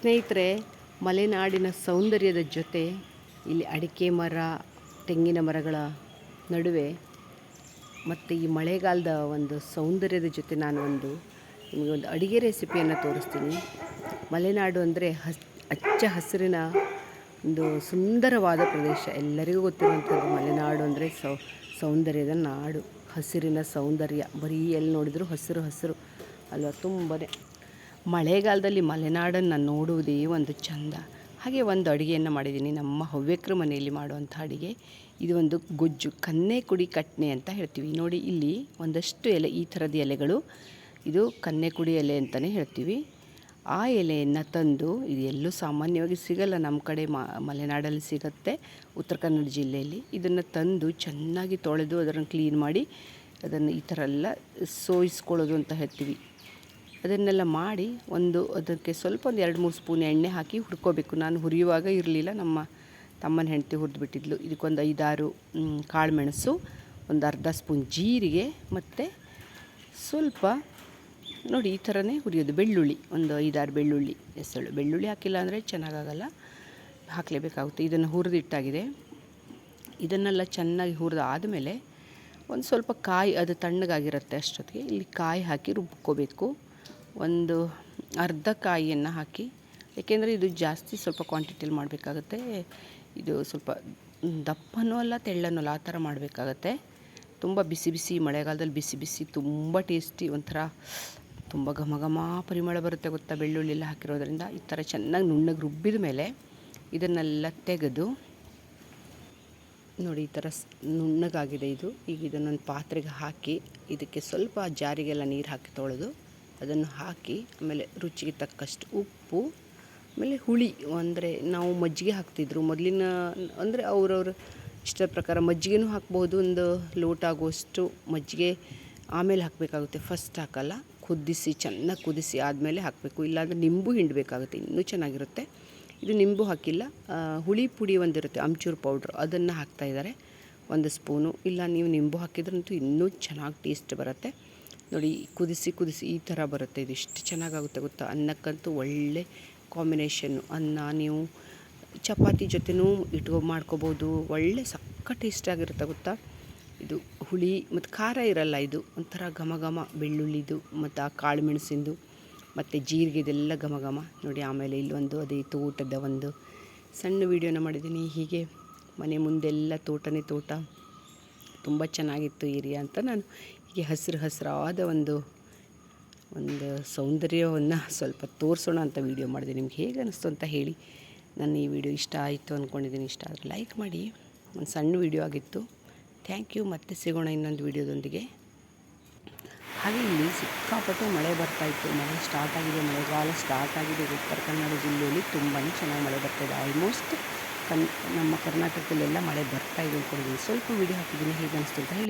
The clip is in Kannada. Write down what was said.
ಸ್ನೇಹಿತರೆ, ಮಲೆನಾಡಿನ ಸೌಂದರ್ಯದ ಜೊತೆ ಇಲ್ಲಿ ಅಡಿಕೆ ಮರ, ತೆಂಗಿನ ಮರಗಳ ನಡುವೆ ಮತ್ತು ಈ ಮಳೆಗಾಲದ ಒಂದು ಸೌಂದರ್ಯದ ಜೊತೆ ನಾನು ನಿಮಗೆ ಒಂದು ಅಡುಗೆ ರೆಸಿಪಿಯನ್ನು ತೋರಿಸ್ತೀನಿ. ಮಲೆನಾಡು ಅಂದರೆ ಹಚ್ಚ ಹಸಿರಿನ ಒಂದು ಸುಂದರವಾದ ಪ್ರದೇಶ. ಎಲ್ಲರಿಗೂ ಗೊತ್ತಿರುವಂಥದ್ದು ಮಲೆನಾಡು ಅಂದರೆ ಸೌಂದರ್ಯದ ನಾಡು, ಹಸಿರಿನ ಸೌಂದರ್ಯ. ಬರೀ ಎಲ್ಲಿ ನೋಡಿದರೂ ಹಸಿರು ಹಸಿರು ಅಲ್ವಾ, ತುಂಬನೇ. ಮಳೆಗಾಲದಲ್ಲಿ ಮಲೆನಾಡನ್ನು ನೋಡುವುದೇ ಒಂದು ಚಂದ. ಹಾಗೆ ಒಂದು ಅಡುಗೆಯನ್ನು ಮಾಡಿದ್ದೀನಿ, ನಮ್ಮ ಹವ್ಯಕರ ಮನೆಯಲ್ಲಿ ಮಾಡುವಂಥ ಅಡುಗೆ. ಇದು ಒಂದು ಗೊಜ್ಜು, ಕನ್ನೆಕುಡಿ ಕಟ್ನೆ ಅಂತ ಹೇಳ್ತೀವಿ. ನೋಡಿ, ಇಲ್ಲಿ ಒಂದಷ್ಟು ಎಲೆ, ಈ ಥರದ ಎಲೆಗಳು, ಇದು ಕನ್ನೆಕುಡಿ ಎಲೆ ಅಂತಲೇ ಹೇಳ್ತೀವಿ. ಆ ಎಲೆಯನ್ನು ತಂದು, ಇದು ಎಲ್ಲೂ ಸಾಮಾನ್ಯವಾಗಿ ಸಿಗಲ್ಲ, ನಮ್ಮ ಕಡೆ ಮಲೆನಾಡಲ್ಲಿ ಸಿಗುತ್ತೆ, ಉತ್ತರ ಕನ್ನಡ ಜಿಲ್ಲೆಯಲ್ಲಿ. ಇದನ್ನು ತಂದು ಚೆನ್ನಾಗಿ ತೊಳೆದು ಅದನ್ನು ಕ್ಲೀನ್ ಮಾಡಿ ಅದನ್ನು ಈ ಥರ ಎಲ್ಲ ಸೋಯಿಸ್ಕೊಳ್ಳೋದು ಅಂತ ಹೇಳ್ತೀವಿ. ಅದನ್ನೆಲ್ಲ ಮಾಡಿ ಅದಕ್ಕೆ ಸ್ವಲ್ಪ ಒಂದು 2-3 ಸ್ಪೂನ್ ಎಣ್ಣೆ ಹಾಕಿ ಹುರ್ಕೋಬೇಕು. ನಾನು ಹುರಿಯುವಾಗ ಇರಲಿಲ್ಲ, ನಮ್ಮ ತಮ್ಮನ ಹೆಂಡತಿ ಹುರಿದ್ಬಿಟ್ಟಿದ್ಲು. ಇದಕ್ಕೊಂದು 5-6 ಕಾಳುಮೆಣಸು, ಒಂದು ಅರ್ಧ ಸ್ಪೂನ್ ಜೀರಿಗೆ, ಮತ್ತು ಸ್ವಲ್ಪ ನೋಡಿ ಈ ಥರನೇ ಹುರಿಯೋದು. ಬೆಳ್ಳುಳ್ಳಿ, ಒಂದು 5-6 ಬೆಳ್ಳುಳ್ಳಿ ಎಸಳು. ಬೆಳ್ಳುಳ್ಳಿ ಹಾಕಿಲ್ಲ ಅಂದರೆ ಚೆನ್ನಾಗಾಗಲ್ಲ, ಹಾಕಲೇಬೇಕಾಗುತ್ತೆ. ಇದನ್ನು ಹುರಿದಿಟ್ಟಾಗಿದೆ. ಇದನ್ನೆಲ್ಲ ಚೆನ್ನಾಗಿ ಹುರಿದು ಆದಮೇಲೆ ಒಂದು ಸ್ವಲ್ಪ ಕಾಯಿ, ಅದು ತಣ್ಣಗಾಗಿರುತ್ತೆ ಅಷ್ಟೊತ್ತಿಗೆ, ಇಲ್ಲಿ ಕಾಯಿ ಹಾಕಿ ರುಬ್ಕೋಬೇಕು. ಒಂದು ಅರ್ಧ ಕಾಯಿಯನ್ನು ಹಾಕಿ, ಏಕೆಂದರೆ ಇದು ಜಾಸ್ತಿ ಸ್ವಲ್ಪ ಕ್ವಾಂಟಿಟಿಯಲ್ಲಿ ಮಾಡಬೇಕಾಗತ್ತೆ. ಇದು ಸ್ವಲ್ಪ ದಪ್ಪನೂ ಅಲ್ಲ ತೆಳ್ಳನೂ ಅಲ್ಲ, ಆ ಥರ ಮಾಡಬೇಕಾಗತ್ತೆ. ತುಂಬ ಬಿಸಿ ಬಿಸಿ, ಮಳೆಗಾಲದಲ್ಲಿ ಬಿಸಿ ಬಿಸಿ ತುಂಬ ಟೇಸ್ಟಿ, ಒಂಥರ ತುಂಬ ಘಮ ಘಮ ಪರಿಮಳ ಬರುತ್ತೆ ಗೊತ್ತಾ, ಬೆಳ್ಳುಳ್ಳಿ ಎಲ್ಲ ಹಾಕಿರೋದ್ರಿಂದ. ಈ ಥರ ಚೆನ್ನಾಗಿ ನುಣ್ಣಗೆ ರುಬ್ಬಿದ ಮೇಲೆ ಇದನ್ನೆಲ್ಲ ತೆಗೆದು ನೋಡಿ, ಈ ಥರ ನುಣ್ಣಗಾಗಿದೆ ಇದು. ಈಗ ಇದನ್ನೊಂದು ಪಾತ್ರೆಗೆ ಹಾಕಿ, ಇದಕ್ಕೆ ಸ್ವಲ್ಪ ಜಾರಿಗೆಲ್ಲ ನೀರು ಹಾಕಿ ತೊಳೆದು ಅದನ್ನು ಹಾಕಿ, ಆಮೇಲೆ ರುಚಿಗೆ ತಕ್ಕಷ್ಟು ಉಪ್ಪು, ಆಮೇಲೆ ಹುಳಿ. ಅಂದರೆ ನಾವು ಮಜ್ಜಿಗೆ ಹಾಕ್ತಿದ್ರು ಮೊದಲಿನ, ಅಂದರೆ ಅವ್ರವ್ರ ಇಷ್ಟದ ಪ್ರಕಾರ ಮಜ್ಜಿಗೆನೂ ಹಾಕ್ಬೋದು. ಒಂದು ಲೋಟ ಆಗುವಷ್ಟು ಮಜ್ಜಿಗೆ ಆಮೇಲೆ ಹಾಕಬೇಕಾಗುತ್ತೆ, ಫಸ್ಟ್ ಹಾಕಲ್ಲ. ಚೆನ್ನಾಗಿ ಕುದಿಸಿ ಆದಮೇಲೆ ಹಾಕಬೇಕು. ಇಲ್ಲಾಂದರೆ ನಿಂಬು ಹಿಂಡಬೇಕಾಗುತ್ತೆ, ಇನ್ನೂ ಚೆನ್ನಾಗಿರುತ್ತೆ. ಇದು ನಿಂಬು ಹಾಕಿಲ್ಲ, ಹುಳಿ ಪುಡಿ ಒಂದಿರುತ್ತೆ, ಆಮ್ಚೂರು ಪೌಡ್ರ್, ಅದನ್ನು ಹಾಕ್ತಾಯಿದ್ದಾರೆ 1 ಸ್ಪೂನು. ಇಲ್ಲ ನೀವು ನಿಂಬು ಹಾಕಿದ್ರಂತೂ ಇನ್ನೂ ಚೆನ್ನಾಗಿ ಟೇಸ್ಟ್ ಬರುತ್ತೆ. ನೋಡಿ, ಕುದಿಸಿ ಈ ಥರ ಬರುತ್ತೆ. ಇದು ಎಷ್ಟು ಚೆನ್ನಾಗಾಗುತ್ತೆ ಗೊತ್ತಾ, ಅನ್ನಕ್ಕಂತೂ ಒಳ್ಳೆ ಕಾಂಬಿನೇಷನ್ನು. ಅನ್ನ ನೀವು ಚಪಾತಿ ಜೊತೆನೂ ಮಾಡ್ಕೋಬೋದು, ಒಳ್ಳೆ ಸಕ್ಕ ಟೇಸ್ಟಾಗಿರುತ್ತೆ ಗೊತ್ತಾ. ಇದು ಹುಳಿ ಮತ್ತು ಖಾರ ಇರಲ್ಲ, ಇದು ಒಂಥರ ಘಮ ಘಮ, ಬೆಳ್ಳುಳ್ಳಿದು ಮತ್ತು ಆ ಕಾಳು ಮೆಣಸಿಂದು ಮತ್ತು ಜೀರಿಗೆದೆಲ್ಲ ಘಮ ಘಮ. ನೋಡಿ, ಆಮೇಲೆ ಇಲ್ಲೊಂದು ಅದೇ ತೋಟದ ಒಂದು ಸಣ್ಣ ವೀಡಿಯೋನ ಮಾಡಿದ್ದೀನಿ. ಹೀಗೆ ಮನೆ ಮುಂದೆಲ್ಲ ತೋಟನೇ ತೋಟ, ತುಂಬ ಚೆನ್ನಾಗಿತ್ತು ಏರಿಯಾ ಅಂತ ನಾನು ಹೀಗೆ ಹಸಿರಾದ ಒಂದು ಸೌಂದರ್ಯವನ್ನು ಸ್ವಲ್ಪ ತೋರಿಸೋಣ ಅಂತ ವೀಡಿಯೋ ಮಾಡಿದೆ. ನಿಮ್ಗೆ ಹೇಗೆ ಅನ್ನಿಸ್ತು ಅಂತ ಹೇಳಿ. ನನ್ನ ಈ ವಿಡಿಯೋ ಇಷ್ಟ ಆಯಿತು ಅಂದ್ಕೊಂಡಿದ್ದೀನಿ. ಇಷ್ಟ ಆದರೆ ಲೈಕ್ ಮಾಡಿ. ಒಂದು ಸಣ್ಣ ವೀಡಿಯೋ ಆಗಿತ್ತು. Thank you. ಮತ್ತೆ ಸಿಗೋಣ ಇನ್ನೊಂದು ವೀಡಿಯೋದೊಂದಿಗೆ. ಹಾಗೆ ಇಲ್ಲಿ ಸಿಕ್ಕಾಪಟ್ಟೆ ಮಳೆ ಬರ್ತಾಯಿತ್ತು. ಮಳೆ ಸ್ಟಾರ್ಟ್ ಆಗಿದೆ, ಮಳೆಗಾಲ ಸ್ಟಾರ್ಟ್ ಆಗಿದೆ. ಉತ್ತರ ಕನ್ನಡ ಜಿಲ್ಲೆಯಲ್ಲಿ ತುಂಬಾ ಚೆನ್ನಾಗಿ ಮಳೆ ಬರ್ತಾಯಿದೆ. ಆಲ್ಮೋಸ್ಟ್ ನಮ್ಮ ಕರ್ನಾಟಕದಲ್ಲೆಲ್ಲ ಮಳೆ ಬರ್ತಾಯಿದೆ ಅಂದ್ಕೊಂಡಿದ್ದೀನಿ. ಸ್ವಲ್ಪ ವೀಡಿಯೋ ಹಾಕಿದ್ದೀನಿ, ಹೇಗೆ ಅನಿಸ್ತು ಅಂತ ಹೇಳಿ.